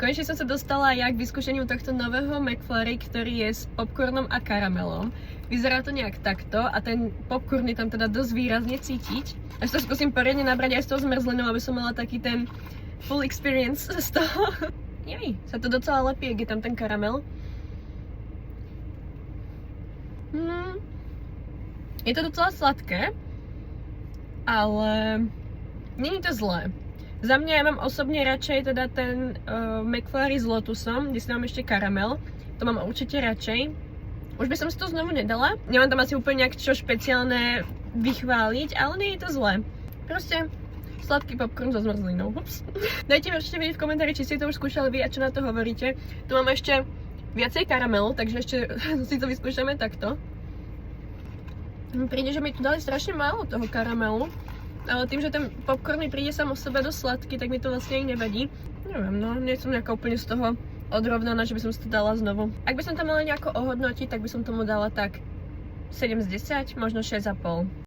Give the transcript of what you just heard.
Konečne som sa dostala ja k vyskúšaniu tohto nového McFlurry, ktorý je s popcornom a karamelom. Vyzerá to nejak takto a ten popcorn je tam teda dosť výrazne cítiť. Až to skúsim poriadne nabrať aj s tou zmrzlinou, aby som mala taký ten full experience z toho. Jej, sa to docela lepí, ak je tam ten karamel. Je to docela sladké, ale nie je to zlé. Za mňa ja mám osobne radšej teda ten McFlurry s lotusom, kde si mám ešte karamel. To mám určite radšej. Už by som si to znovu nedala. Nemám tam asi úplne nejak čo špeciálne vychváliť, ale nie je to zlé. Proste sladký popcorn so zmrzlinou. Ups. Dajte mi určite vedieť v komentári, či ste to už skúšali vy a čo na to hovoríte. Tu mám ešte viacej karamelu, takže ešte si to vyskúšame takto. Príde, že mi tu dali strašne málo toho karamelu. Ale tým, že ten popcorn mi príde sám o sebe dosť sladký, tak mi to vlastne aj nevadí. Neviem, no, nie som nejaká úplne z toho odrovnaná, že by som si to dala znovu. Ak by som to mala nejako ohodnotiť, tak by som tomu dala tak 7 z 10, možno 6,5.